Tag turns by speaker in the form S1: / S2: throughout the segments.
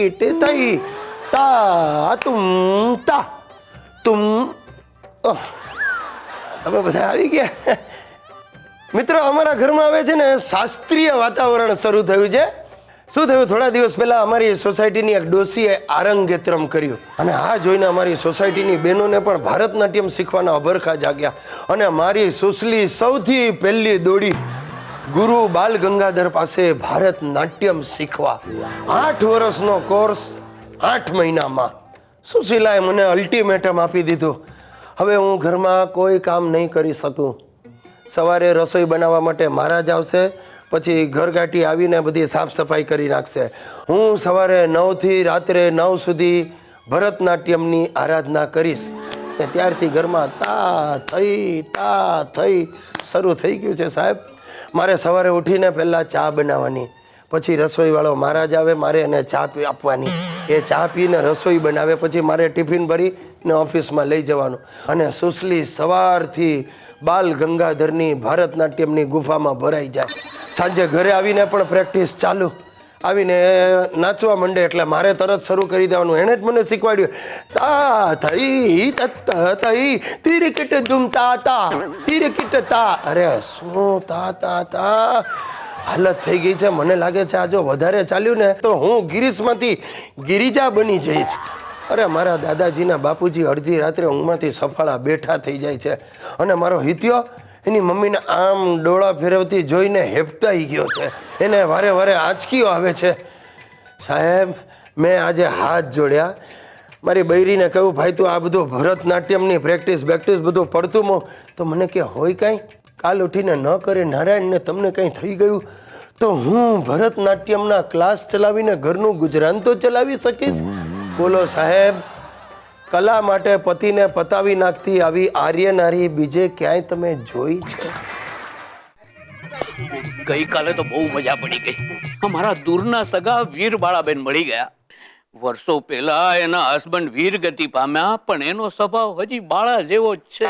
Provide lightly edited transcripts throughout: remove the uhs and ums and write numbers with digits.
S1: Kit થઈ તા તુમ તમે બધા આવી ગયા મિત્રો. અમારા ઘરમાં હવે છે ને શાસ્ત્રીય વાતાવરણ શરૂ થયું છે. શું થયું, થોડા દિવસ પહેલા અમારી સોસાયટીની એક ડોસીએ આરંગેત્રમ કર્યું અને આ જોઈને અમારી સોસાયટીની બહેનોને પણ ભારતનાટ્યમ શીખવાના અભરખા જાગ્યા અને મારી સુસલી સૌથી પહેલી દોડી ગુરુ બાલ ગંગાધર પાસે ભારતનાટ્યમ શીખવા. 8 વર્ષનો કોર્સ 8 મહિનામાં. સુશીલાએ મને અલ્ટિમેટમ આપી દીધું. હવે હું ઘરમાં કોઈ કામ નહીં કરી શકું. સવારે રસોઈ બનાવવા માટે મહારાજ આવશે, પછી ઘરઘાટી આવીને બધી સાફ સફાઈ કરી નાખશે. હું સવારે 9 થી રાત્રે 9 સુધી ભરતનાટ્યમની આરાધના કરીશ. ને ત્યારથી ઘરમાં તા થઈ શરૂ થઈ ગયું છે સાહેબ. મારે સવારે ઉઠીને પહેલાં ચા બનાવવાની, પછી રસોઈવાળો મહારાજ આવે, મારે એને ચા આપવાની. એ ચા પીને રસોઈ બનાવે, પછી મારે ટિફિન ભરીને ઓફિસમાં લઈ જવાનું. અને સુસલી સવારથી બાલ ગંગાધરની ભારતનાટ્યમની ગુફામાં ભરાઈ જાય. સાંજે ઘરે આવીને પણ પ્રેક્ટિસ ચાલુ. આવીને નાચવા માંડે એટલે મારે તરત શરૂ કરી દેવાનું. એણે જ મને શીખવાડ્યું તા થઈ તત્ત થઈ તિરકિટ ધૂમ તા તિરકિટ તા. અરે શું તા હાલત થઈ ગઈ છે. મને લાગે છે આ જો વધારે ચાલ્યું ને તો હું ગિરીશમાંથી ગિરિજા બની જઈશ. અરે મારા દાદાજીના બાપુજી અડધી રાત્રે ઊંઘમાંથી સફાળા બેઠા થઈ જાય છે અને મારો હિત્યો એની મમ્મીને આમ ડોળા ફેરવતી જોઈને હેપતાઈ ગયો છે. એને વારે વારે આંચકીઓ આવે છે. સાહેબ મેં આજે હાથ જોડ્યા, મારી બૈરીને કહ્યું ભાઈ તું આ બધું ભરતનાટ્યમની પ્રેક્ટિસ બધું પડતું મો. તો મને કે હોય કાંઈ, કાલ ઉઠીને ન કરે નારાયણને તમને કંઈ થઈ ગયું તો હું ભરતનાટ્યમના ક્લાસ ચલાવીને ઘરનું ગુજરાન તો ચલાવી શકીશ. બોલો સાહેબ, કલા માટે પતિને પતાવી નાખતી આવી આર્ય નારી બીજે ક્યાંય તમે જોઈ છે?
S2: ગઈકાલે તો બહુ મજા પડી ગઈ. અમારા દૂરના સગા વીરબાળાબેન મળી ગયા. વર્ષો પહેલા એના હસબન્ડ વીરગતિ પામ્યા, પણ એનો સ્વભાવ હજી બાળા જેવો જ છે.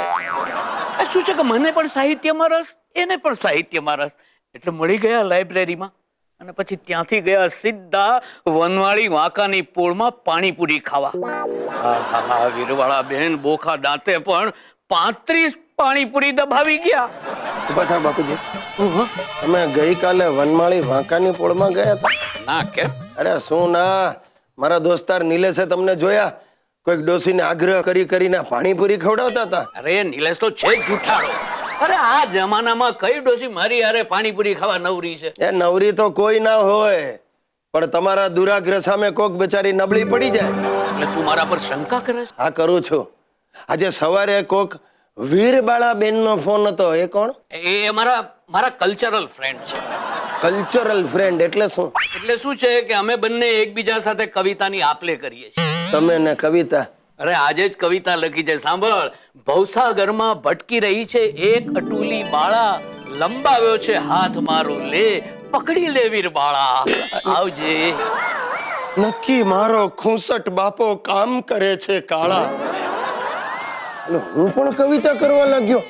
S2: શું છે કે મને પણ સાહિત્યમાં રસ, એને પણ સાહિત્યમાં રસ, એટલે મળી ગયા લાઇબ્રેરીમાં. અને પછી ત્યાંથી ગયા સીધા વનવાળી વાંકાની પોળમાં પાણીપુરી ખાવા. વીરવાળા બેન બોખા દાંતે પણ 35 પાણીપુરી દબાવી ગયા.
S1: ઉભા થા બાપુજી, તમે ગઈકાલે વનમાળી વાંકાની પોળમાં ગયા હતા?
S2: ના કે
S1: અરે શું ના, મારા દોસ્તાર નિલેશે તમને જોયા કોઈક ડોસીને આગ્રહ કરીને પાણીપુરી ખવડાવતા હતા.
S2: અરે નિલેશ તો છે જૂઠાડો. અરે આ જમાનામાં કઈ ડોસી મારી હારે પાણીપુરી ખાવા નવરી છે?
S1: એ નવરી તો કોઈ ના હોય, પણ તમારા દુરાગ્રહ સામે કોક બેચારી નબળી પડી જાય
S2: એટલે તું મારા પર શંકા કરે છે?
S1: હા કરું છું. આજે સવારે કોક વીરબાળા બેન નો ફોન હતો. એ કોણ?
S2: એ મારા કલ્ચરલ ફ્રેન્ડ છે.
S1: કલ્ચરલ ફ્રેન્ડ એટલે શું?
S2: એટલે શું છે કે અમે બંને એકબીજા સાથે કવિતાની આપલે કરીએ છીએ.
S1: તમે ને કવિતા?
S2: અરે આજે જ કવિતા લખી છે, સાંભળ. ભવસાગરમાં ભટકી રહી છે એક અટુલી બાળા, લંબાવ્યો છે હાથ મારો લે, પકડી લે વીર બાળા, આવજે.
S1: નક્કી મારો ખૂંસટ બાપો કામ કરે છે કાળા. હું પણ કવિતા કરવા લાગ્યો.